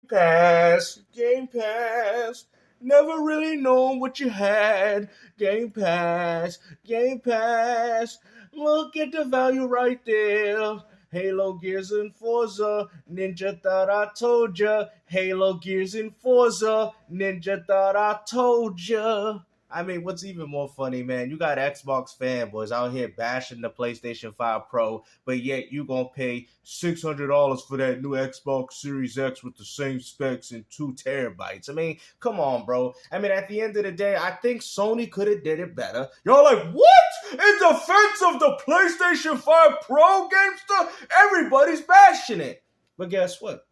Game Pass. Never really known what you had. Game Pass, Game Pass. Look at the value right there. Halo, Gears, and Forza. Ninja thought I told ya. Halo, Gears, and Forza. Ninja thought I told ya. I mean, what's even more funny, man? You got Xbox fanboys out here bashing the PlayStation 5 Pro, but yet you gonna pay $600 for that new Xbox Series X with the same specs and 2 terabytes. I mean, come on, bro. I mean, at the end of the day, I think Sony could have did it better. Y'all like, what? In defense of the PlayStation 5 Pro, GameStop? Everybody's bashing it. But guess what?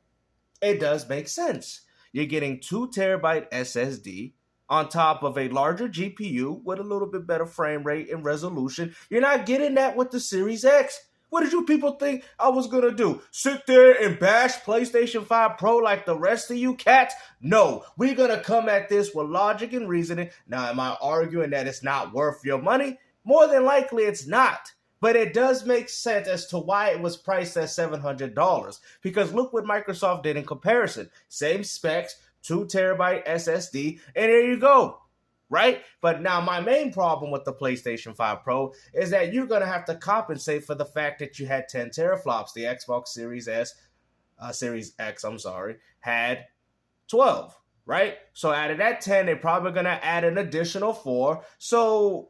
It does make sense. You're getting 2 terabyte SSD on top of a larger GPU with a little bit better frame rate and resolution. You're not getting that with the Series X. What did you people think I was going to do? Sit there and bash PlayStation 5 Pro like the rest of you cats? No, we're going to come at this with logic and reasoning. Now, am I arguing that it's not worth your money? More than likely it's not. But it does make sense as to why it was priced at $700. Because look what Microsoft did in comparison. Same specs, 2 terabyte SSD, and there you go, right? But now my main problem with the PlayStation 5 Pro is that you're going to have to compensate for the fact that you had 10 teraflops. The Xbox Series X, had 12, right? So out of that 10, they're probably going to add an additional 4. So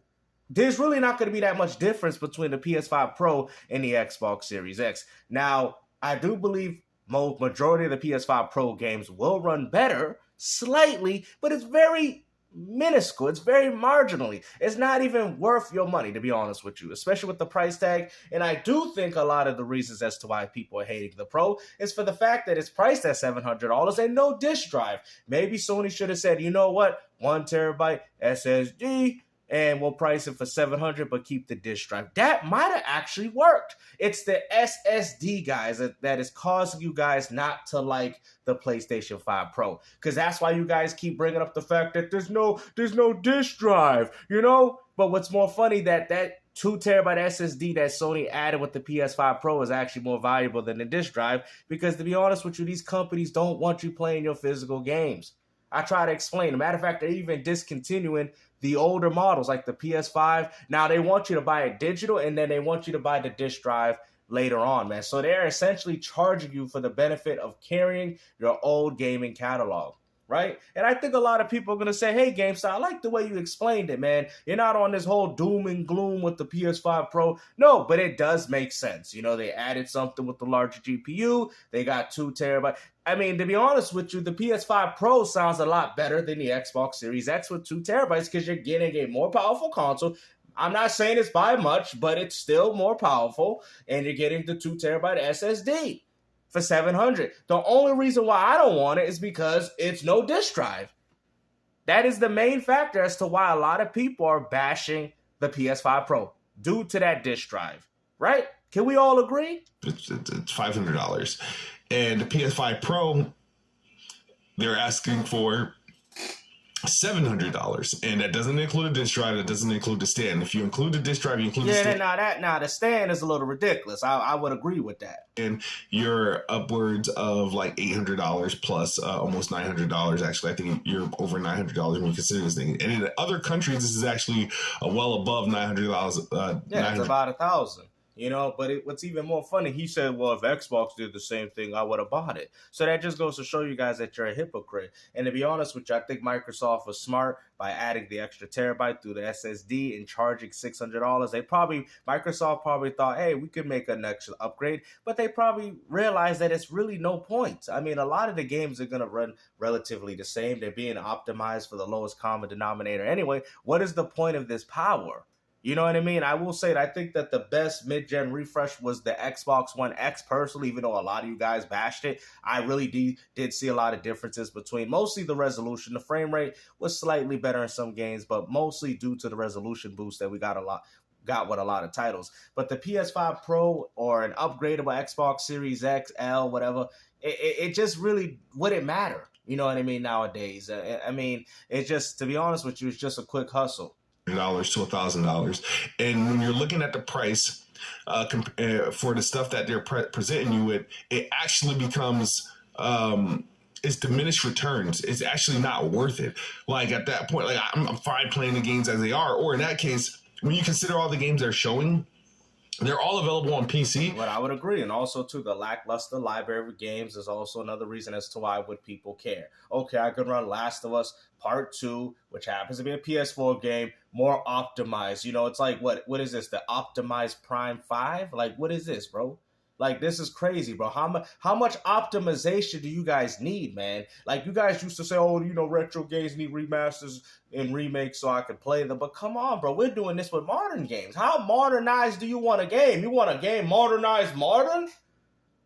there's really not going to be that much difference between the PS5 Pro and the Xbox Series X. Now, I do believe majority of the PS5 Pro games will run better, slightly, but it's very minuscule. It's very marginally. It's not even worth your money, to be honest with you, especially with the price tag. And I do think a lot of the reasons as to why people are hating the Pro is for the fact that it's priced at $700 and no disk drive. Maybe Sony should have said, you know what, 1 terabyte SSD, and we'll price it for $700, but keep the disk drive. That might have actually worked. It's the SSD, guys, that is causing you guys not to like the PlayStation 5 Pro. Because that's why you guys keep bringing up the fact that there's no disk drive, you know? But what's more funny, that 2 terabyte SSD that Sony added with the PS5 Pro is actually more valuable than the disk drive. Because to be honest with you, these companies don't want you playing your physical games. I try to explain. As a matter of fact, they're even discontinuing the older models like the PS5. Now they want you to buy it digital, and then they want you to buy the disc drive later on, man. So they're essentially charging you for the benefit of carrying your old gaming catalog, right? And I think a lot of people are going to say, hey, GameStop, I like the way you explained it, man. You're not on this whole doom and gloom with the PS5 Pro. No, but it does make sense. You know, they added something with the larger GPU. They got 2 terabytes. I mean, to be honest with you, the PS5 Pro sounds a lot better than the Xbox Series X with 2 terabytes because you're getting a more powerful console. I'm not saying it's by much, but it's still more powerful, and you're getting the 2 terabyte SSD for $700. The only reason why I don't want it is because it's no disk drive. That is the main factor as to why a lot of people are bashing the PS5 Pro due to that disk drive, right? Can we all agree? It's $500. And the PS5 Pro, they're asking for $700, and that doesn't include a disk drive. That doesn't include the stand. If you include the disk drive, you include the stand. Now the stand is a little ridiculous. I would agree with that. And you're upwards of like $800 plus almost $900. Actually, I think you're over $900 when you consider this thing. And in other countries, this is actually well above $900. It's about $1,000. You know, but what's even more funny, he said, well, if Xbox did the same thing, I would have bought it. So that just goes to show you guys that you're a hypocrite. And to be honest with you, I think Microsoft was smart by adding the extra terabyte through the SSD and charging $600. Microsoft probably thought, hey, we could make an extra upgrade, but they probably realized that it's really no point. I mean, a lot of the games are going to run relatively the same. They're being optimized for the lowest common denominator anyway. What is the point of this power? You know what I mean? I will say that I think that the best mid-gen refresh was the Xbox One X personally, even though a lot of you guys bashed it. I really did see a lot of differences between mostly the resolution. The frame rate was slightly better in some games, but mostly due to the resolution boost that we got with a lot of titles. But the PS5 Pro or an upgradable Xbox Series X, L, whatever, it just really wouldn't matter. You know what I mean? Nowadays, I mean, it just, to be honest with you, it's just a quick hustle. $1,000 to $1,000, and when you're looking at the price for the stuff that they're presenting you with, it actually becomes it's diminished returns. It's actually not worth it. Like at that point, like I'm fine playing the games as they are. Or in that case, when you consider all the games they're showing, they're all available on PC. But I would agree. And also, too, the lackluster library of games is also another reason as to why would people care. Okay, I could run Last of Us Part 2, which happens to be a PS4 game, more optimized. You know, it's like, what is this? The optimized Prime 5? Like, what is this, bro? Like, this is crazy, bro. How much optimization do you guys need, man? Like, you guys used to say, oh, you know, retro games need remasters and remakes so I could play them. But come on, bro. We're doing this with modern games. How modernized do you want a game? You want a game modernized modern?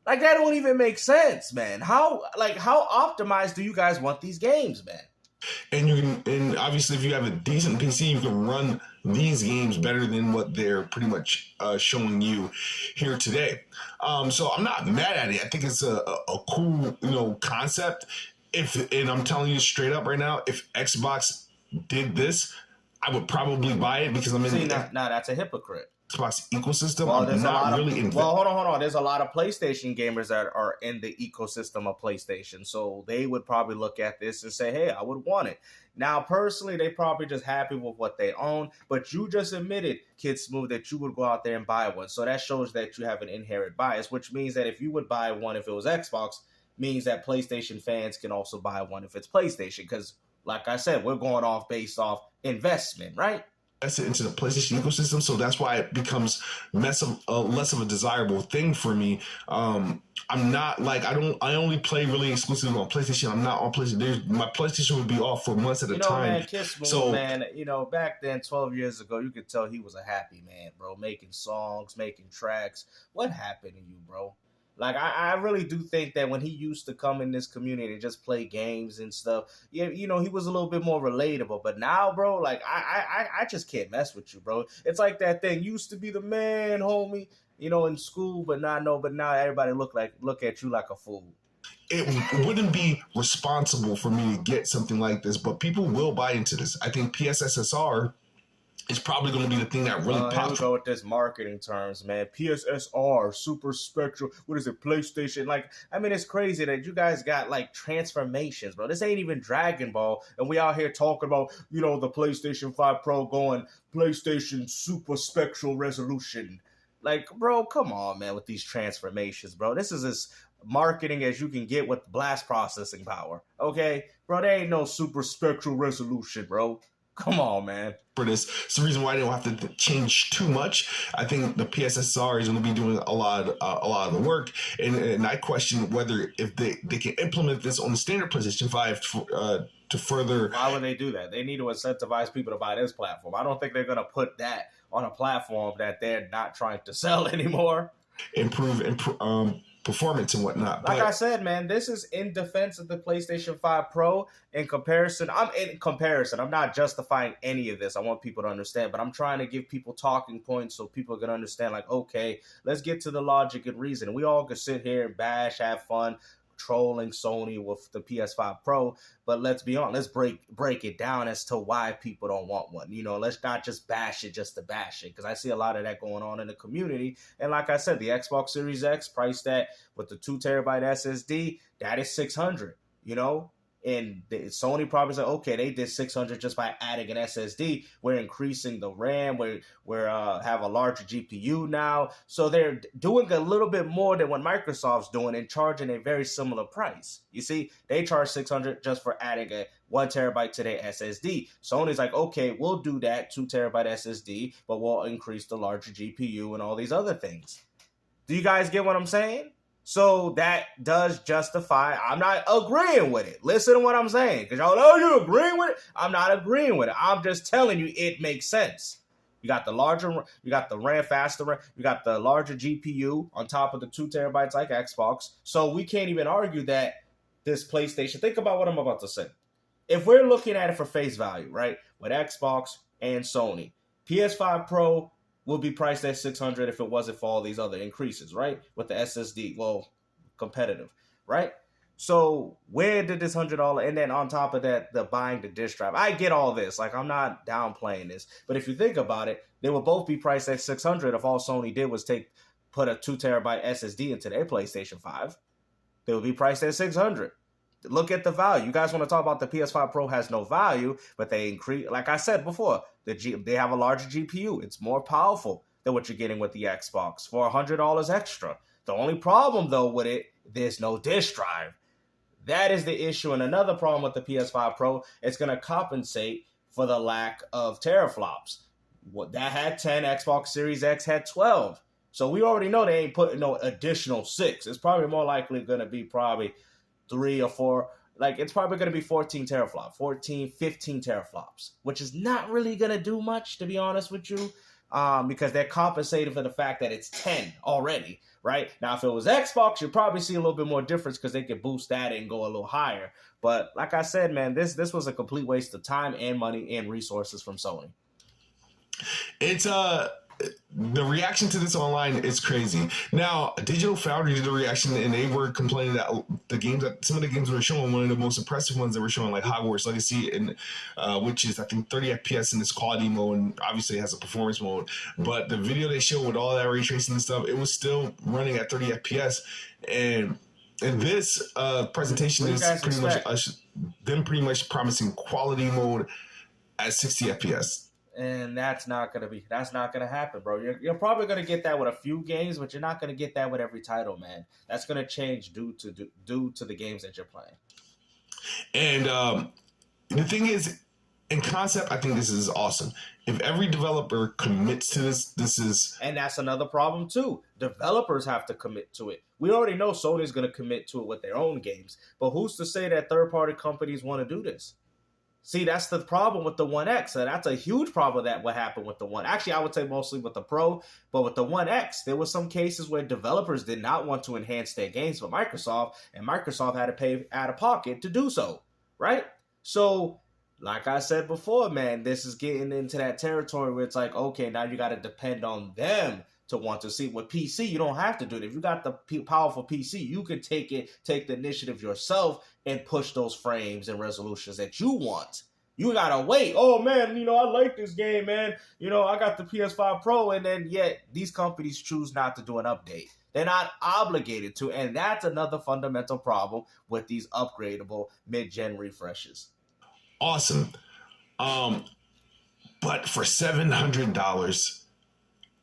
Like, that don't even make sense, man. How optimized do you guys want these games, man? And obviously, if you have a decent PC, you can run these games better than what they're pretty much showing you here today. So I'm not mad at it. I think it's a cool concept. And I'm telling you straight up right now, if Xbox did this, I would probably buy it because I'm in the that's a hypocrite. Xbox ecosystem. Well, I'm not really invested. Well, hold on. There's a lot of PlayStation gamers that are in the ecosystem of PlayStation, so they would probably look at this and say, "Hey, I would want it." Now, personally, they probably just happy with what they own. But you just admitted, Kidsmoove, that you would go out there and buy one, so that shows that you have an inherent bias, which means that if you would buy one if it was Xbox, means that PlayStation fans can also buy one if it's PlayStation. Because, like I said, we're going off based off investment, right? It into the PlayStation ecosystem, so that's why it becomes less of a desirable thing for me. I'm not like I only play really exclusively on PlayStation. I'm not on PlayStation. My PlayStation would be off for months at a time. Man, Kidsmoove, man, back then, 12 years ago, you could tell he was a happy man, bro, making songs, making tracks. What happened to you, bro? Like, I really do think that when he used to come in this community and just play games and stuff, he was a little bit more relatable. But now, bro, like, I just can't mess with you, bro. It's like that thing, used to be the man, homie, in school, but now everybody look at you like a fool. It wouldn't be responsible for me to get something like this, but people will buy into this. I think PSSR is probably going to be the thing that really pops. Here we go with this marketing terms, man. PSSR, Super Spectral, what is it, PlayStation? Like, I mean, it's crazy that you guys got, like, transformations, bro. This ain't even Dragon Ball, and we out here talking about, the PlayStation 5 Pro going PlayStation Super Spectral Resolution. Like, bro, come on, man, with these transformations, bro. This is as marketing as you can get with blast processing power, okay? Bro, there ain't no Super Spectral Resolution, bro. Come on, man. For this, it's the reason why they don't have to change too much. I think the PSSR is going to be doing a lot of the work, and I question whether if they can implement this on the standard PlayStation 5 to further. Why would they do that? They need to incentivize people to buy this platform. I don't think they're going to put that on a platform that they're not trying to sell anymore. Improve performance and whatnot. Like I said, man, this is in defense of the PlayStation 5 Pro. I'm not justifying any of this. I want people to understand, but I'm trying to give people talking points so people can understand, like, okay, let's get to the logic and reason. We all could sit here and bash, have fun, trolling Sony with the PS5 Pro, but let's be honest, let's break it down as to why people don't want one. Let's not just bash it just to bash it, because I see a lot of that going on in the community. And like I said, the Xbox Series X priced that with the 2 terabyte SSD, that is $600, And Sony probably said, okay, they did $600 just by adding an SSD. We're increasing the RAM. We're have a larger GPU now. So they're doing a little bit more than what Microsoft's doing and charging a very similar price. You see, they charge $600 just for adding a 1 terabyte to their SSD. Sony's like, okay, we'll do that 2 terabyte SSD, but we'll increase the larger GPU and all these other things. Do you guys get what I'm saying? So that does justify, I'm not agreeing with it. Listen to what I'm saying. Because y'all know you agreeing with it. I'm not agreeing with it. I'm just telling you it makes sense. You got the RAM, faster RAM, you got the larger GPU on top of the 2 terabytes like Xbox. So we can't even argue that this PlayStation, think about what I'm about to say. If we're looking at it for face value, right, with Xbox and Sony, PS5 Pro will be priced at $600 if it wasn't for all these other increases, right? With the SSD, well, competitive, right? So where did this $100, and then on top of that, the buying the disk drive. I get all this. Like, I'm not downplaying this. But if you think about it, they will both be priced at $600 if all Sony did was put a 2 terabyte SSD into their PlayStation 5. They would be priced at $600. Look at the value. You guys want to talk about the PS5 Pro has no value, but they increase. Like I said before, they have a larger GPU. It's more powerful than what you're getting with the Xbox for $100 extra. The only problem though with it, there's no disk drive. That is the issue. And another problem with the PS5 Pro, it's going to compensate for the lack of teraflops. What that had 10, Xbox Series X had 12. So we already know they ain't putting no additional 6. It's probably more likely going to be probably 3 or 4. Like, it's probably going to be 14 teraflops, 14, 15 teraflops, which is not really going to do much, to be honest with you, because they're compensated for the fact that it's 10 already, right? Now, if it was Xbox, you'd probably see a little bit more difference because they could boost that and go a little higher. But like I said, man, this was a complete waste of time and money and resources from Sony. It's the reaction to this online is crazy. Now, Digital Foundry did a reaction and they were complaining that some of the games were showing, one of the most impressive ones that were showing, like Hogwarts Legacy, and which is I think 30 FPS in its quality mode, and obviously it has a performance mode. But the video they showed with all that ray tracing and stuff, it was still running at 30 FPS. And this presentation is pretty much promising quality mode at 60 FPS. And that's not gonna happen, bro. You're probably gonna get that with a few games, but you're not gonna get that with every title, man. That's gonna change due to the games that you're playing. And the thing is, in concept, I think this is awesome. If every developer commits to this, and that's another problem too. Developers have to commit to it. We already know Sony's gonna commit to it with their own games, but who's to say that third-party companies want to do this? See, that's the problem with the One X. And that's a huge problem that what happened with the One. Actually, I would say mostly with the Pro, but with the One X, there were some cases where developers did not want to enhance their games for Microsoft, and Microsoft had to pay out of pocket to do so, right? So, like I said before, man, this is getting into that territory where it's like, okay, now you got to depend on them to want to see. With PC, you don't have to do it. If you got the powerful PC, you can take the initiative yourself and push those frames and resolutions that you want. You gotta wait. Oh man, I like this game, man. I got the PS5 Pro, and then yet these companies choose not to do an update. They're not obligated to, and that's another fundamental problem with these upgradable mid-gen refreshes. Awesome. But for $700,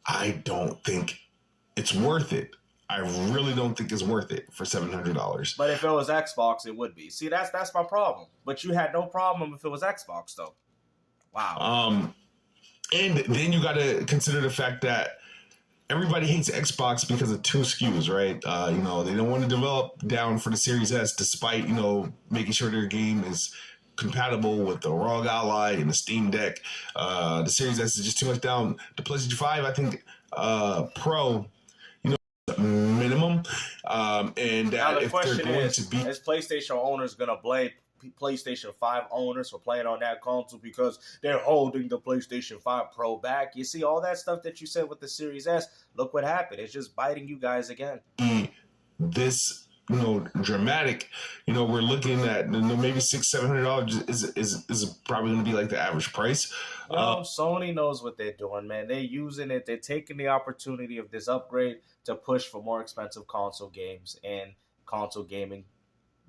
I don't think it's worth it. I really don't think it's worth it for $700. But if it was Xbox, it would be. See, that's my problem. But you had no problem if it was Xbox, though. Wow. And then you got to consider the fact that everybody hates Xbox because of 2 SKUs, right? They don't want to develop down for the Series S, despite making sure their game is compatible with the ROG Ally and the Steam Deck. The Series S is just too much down. The PlayStation 5, I think, Pro, minimum. And now the if they're going is, to be, is PlayStation owners going to blame PlayStation 5 owners for playing on that console because they're holding the PlayStation 5 Pro back? You see, all that stuff that you said with the Series S, look what happened. It's just biting you guys again. This dramatic, we're looking at maybe $600-700 is probably going to be like the average price. Sony knows what they're doing, man. They're using it. They're taking the opportunity of this upgrade to push for more expensive console games and console gaming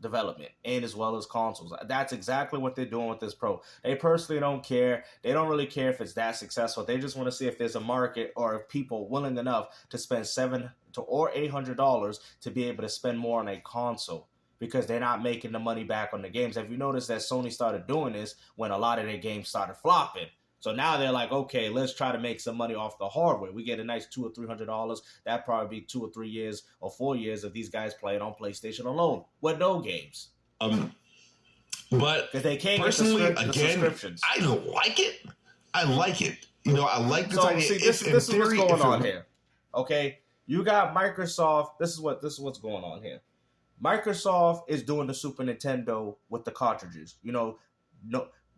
development, and as well as consoles. That's exactly what they're doing with this Pro. They personally don't care. They don't really care if it's that successful. They just want to see if there's a market or if people willing enough to spend $700 or $800 to be able to spend more on a console, because they're not making the money back on the games. Have you noticed that Sony started doing this when a lot of their games started flopping? So now they're like, okay, let's try to make some money off the hardware. We get a nice $200 or $300. That'd probably be 2 or 3 years or 4 years of these guys playing on PlayStation alone with no games. But because they can't personally, get the again, subscriptions. I like it. I like it. I like this idea. See, this is what's going on here. Okay, you got Microsoft. This is what's going on here. Microsoft is doing the Super Nintendo with the cartridges.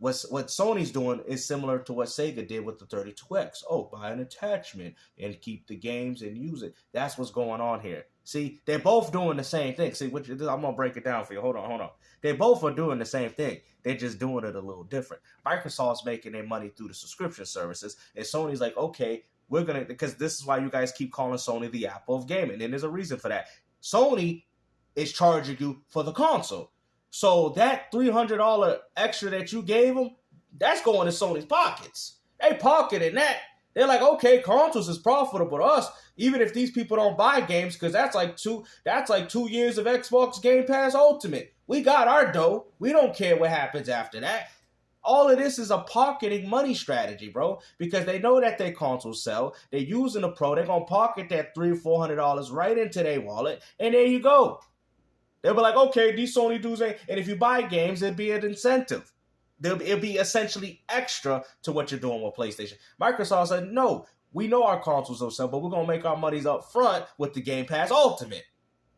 What Sony's doing is similar to what Sega did with the 32X. Oh, buy an attachment and keep the games and use it. That's what's going on here. See, they're both doing the same thing. See, I'm going to break it down for you. Hold on. They both are doing the same thing. They're just doing it a little different. Microsoft's making their money through the subscription services, and Sony's like, okay, we're going to, because this is why you guys keep calling Sony the Apple of gaming, and there's a reason for that. Sony is charging you for the console. So that $300 extra that you gave them, that's going to Sony's pockets. They pocketing that. They're like, okay, consoles is profitable to us, even if these people don't buy games, because that's like 2 years of Xbox Game Pass Ultimate. We got our dough. We don't care what happens after that. All of this is a pocketing money strategy, bro, because they know that their consoles sell. They're using the Pro. They're going to pocket that $300 or $400 right into their wallet, and there you go. They'll be like, okay, these Sony dudes ain't, and if you buy games, it'd be an incentive. It'll be essentially extra to what you're doing with PlayStation. Microsoft said, no, we know our consoles will sell, but we're going to make our monies up front with the Game Pass Ultimate.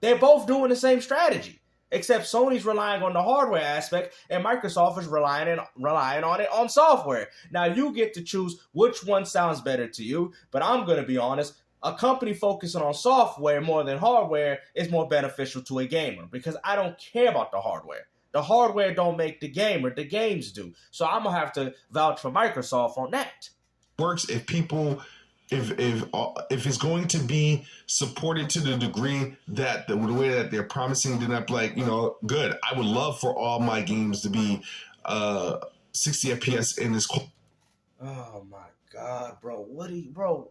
They're both doing the same strategy, except Sony's relying on the hardware aspect, and Microsoft is relying on it on software. Now, you get to choose which one sounds better to you, but I'm going to be honest, a company focusing on software more than hardware is more beneficial to a gamer, because I don't care about the hardware. The hardware don't make the gamer, the games do. So I'm going to have to vouch for Microsoft on that. Works if people, if it's going to be supported to the degree that the way that they're promising, then I'm like, good. I would love for all my games to be 60 FPS in this. Oh my God, bro. Bro?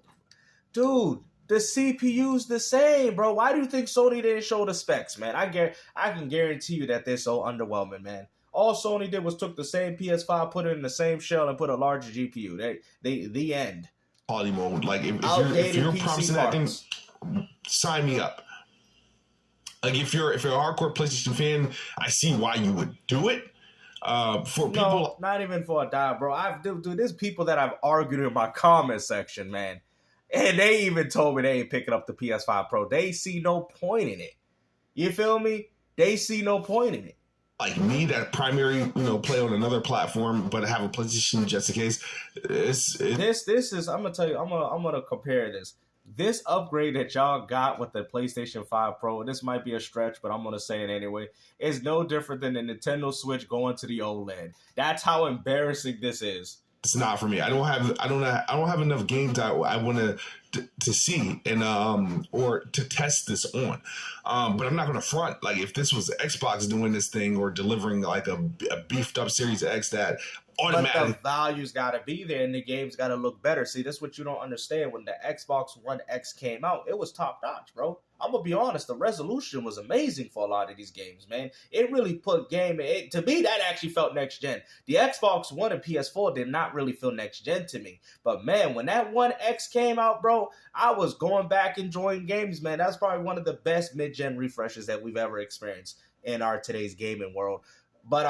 Dude. The CPU's the same, bro. Why do you think Sony didn't show the specs, man? I can guarantee you that they're so underwhelming, man. All Sony did was took the same PS5, put it in the same shell, and put a larger GPU. The end. Quality mode. Like, if you're promising that thing, sign me up. Like, if you're a hardcore PlayStation fan, I see why you would do it. For people, not even for a die, bro. Dude, there's people that I've argued in my comment section, man. And they even told me they ain't picking up the PS5 Pro. They see no point in it. You feel me? They see no point in it. Like me, that primary, play on another platform, but have a PlayStation just in case. This is. I'm gonna tell you. I'm gonna compare this. This upgrade that y'all got with the PlayStation 5 Pro, this might be a stretch, but I'm gonna say it anyway, is no different than the Nintendo Switch going to the OLED. That's how embarrassing this is. It's not for me. I don't have enough games I want to see and or to test this on. But I'm not going to front. Like, if this was Xbox doing this thing or delivering like a beefed up Series X that automatically, but the value's got to be there and the game's got to look better. See, that's what you don't understand. When the Xbox One X came out, it was top notch, bro. I'm gonna be honest, the resolution was amazing for a lot of these games, man. It really put to me, that actually felt next gen. The Xbox One and PS4 did not really feel next gen to me. But man, when that One X came out, bro, I was going back enjoying games, man. That's probably one of the best mid-gen refreshes that we've ever experienced in our today's gaming world. But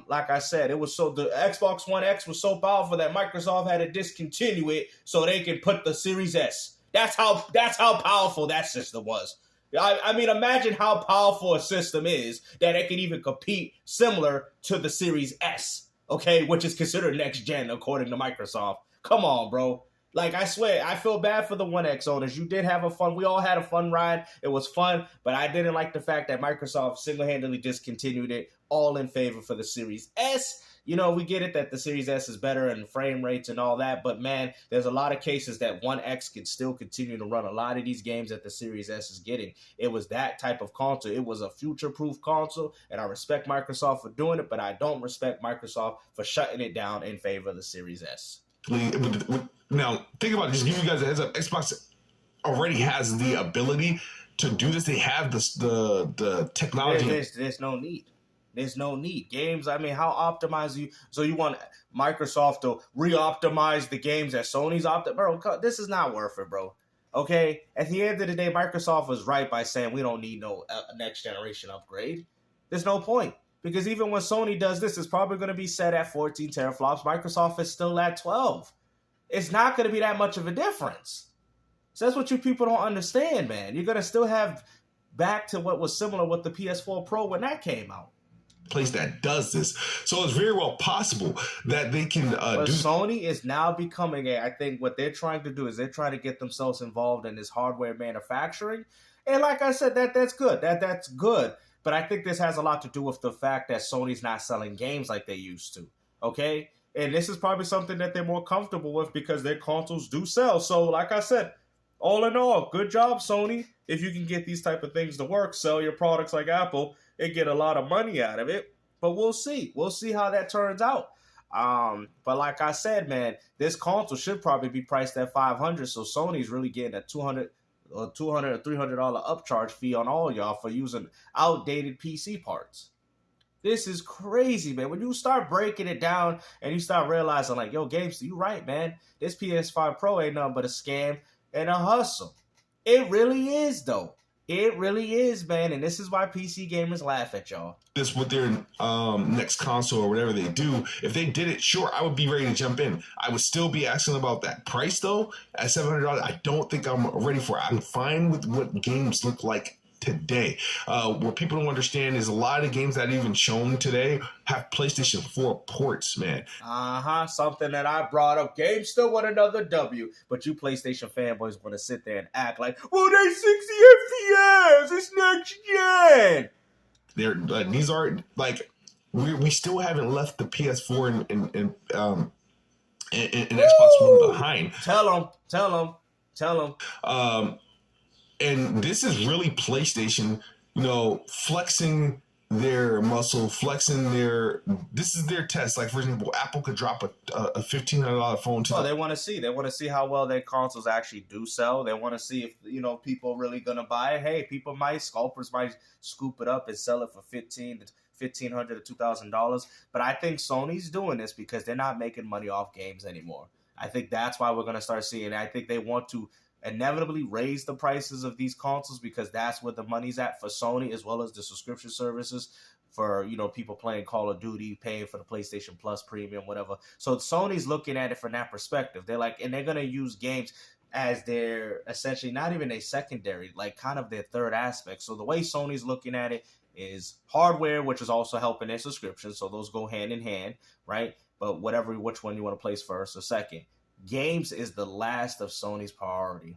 like I said, the Xbox One X was so powerful that Microsoft had to discontinue it so they could put the Series S. That's how powerful that system was. I mean, imagine how powerful a system is that it can even compete similar to the Series S, okay, which is considered next gen according to Microsoft. Come on, bro. Like, I swear, I feel bad for the One X owners. You did have we all had a fun ride. It was fun, but I didn't like the fact that Microsoft single-handedly discontinued it, all in favor for the Series S. We get it that the Series S is better in frame rates and all that, but man, there's a lot of cases that One X can still continue to run a lot of these games that the Series S is getting. It was that type of console. It was a future-proof console, and I respect Microsoft for doing it, but I don't respect Microsoft for shutting it down in favor of the Series S. Now, think about it. Just give you guys a heads up. Xbox already has the ability to do this. They have the technology. There's no need. There's no need. Games, I mean, how optimize you? So you want Microsoft to re-optimize the games that Sony's bro, this is not worth it, bro. Okay? At the end of the day, Microsoft was right by saying we don't need no next generation upgrade. There's no point. Because even when Sony does this, it's probably going to be set at 14 teraflops. Microsoft is still at 12. It's not going to be that much of a difference. So that's what you people don't understand, man. You're going to still have back to what was similar with the PS4 Pro when that came out. Place that does this, so it's very well possible that they can Sony is now becoming I think what they're trying to do is they're trying to get themselves involved in this hardware manufacturing, and like I said, that's good. That's good, but I think this has a lot to do with the fact that Sony's not selling games like they used to. Okay, and this is probably something that they're more comfortable with because their consoles do sell. So, like I said, all in all, good job, Sony. If you can get these type of things to work, sell your products like Apple, and get a lot of money out of it. But we'll see. We'll see how that turns out. But like I said, man, this console should probably be priced at $500. So Sony's really getting a $200 or $300 upcharge fee on all y'all for using outdated PC parts. This is crazy, man. When you start breaking it down and you start realizing, like, yo, Games, you right, man. This PS5 Pro ain't nothing but a scam and a hustle. It really is, though. It really is, man. And this is why PC gamers laugh at y'all. This with their next console or whatever they do. If they did it, sure, I would be ready to jump in. I would still be asking about that price, though. At $700, I don't think I'm ready for it. I'm fine with what games look like today. What people don't understand is a lot of games that are even shown today have PlayStation 4 ports, man. Something that I brought up. Games still want another W, but you PlayStation fanboys want to sit there and act like, well, they 60 FPS. It's next gen. These are like we still haven't left the PS4 and Xbox One behind. Tell them. And this is really PlayStation, flexing their muscle, this is their test. Like, for example, Apple could drop a $1,500 phone to they want to see. They want to see how well their consoles actually do sell. They want to see if, people really going to buy it. Hey, scalpers might scoop it up and sell it for $1,500 to $2,000. But I think Sony's doing this because they're not making money off games anymore. I think that's why we're going to start seeing it. I think they want to inevitably raise the prices of these consoles because that's where the money's at for Sony, as well as the subscription services for people playing Call of Duty, paying for the PlayStation Plus premium, whatever. So Sony's looking at it from that perspective. They're like, and they're gonna use games as their essentially not even a secondary, like kind of their third aspect. So the way Sony's looking at it is hardware, which is also helping their subscription. So those go hand in hand, right? But which one you want to place first or second. Games is the last of Sony's priority.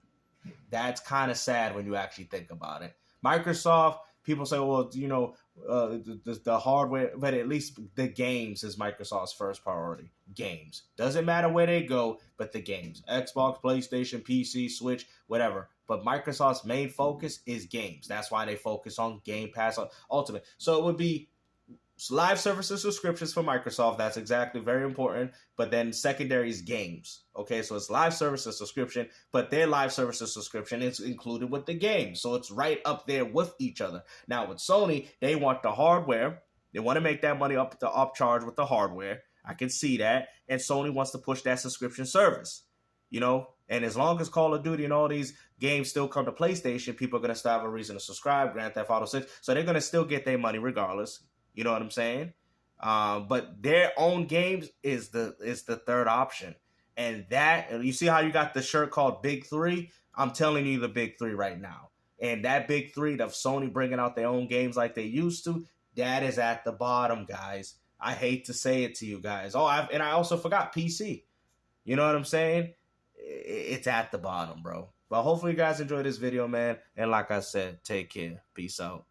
That's kind of sad when you actually think about it. Microsoft, people say, well, the hardware, but at least the games is Microsoft's first priority. Games. Doesn't matter where they go, but the games. Xbox, PlayStation, PC, Switch, whatever. But Microsoft's main focus is games. That's why they focus on Game Pass Ultimate. So it would be live services subscriptions for Microsoft. That's exactly very important. But then secondary is games. Okay, so it's live services subscription, but their live services subscription is included with the game. So it's right up there with each other. Now with Sony, they want the hardware. They want to make that money up the upcharge with the hardware. I can see that. And Sony wants to push that subscription service. And as long as Call of Duty and all these games still come to PlayStation, people are going to still have a reason to subscribe. Grand Theft Auto 6. So they're going to still get their money regardless. You know what I'm saying? But their own games is the third option. And you see how you got the shirt called Big Three? I'm telling you the Big Three right now. And that Big Three of Sony bringing out their own games like they used to, that is at the bottom, guys. I hate to say it to you guys. I also forgot PC. You know what I'm saying? It's at the bottom, bro. But hopefully you guys enjoyed this video, man. And like I said, take care. Peace out.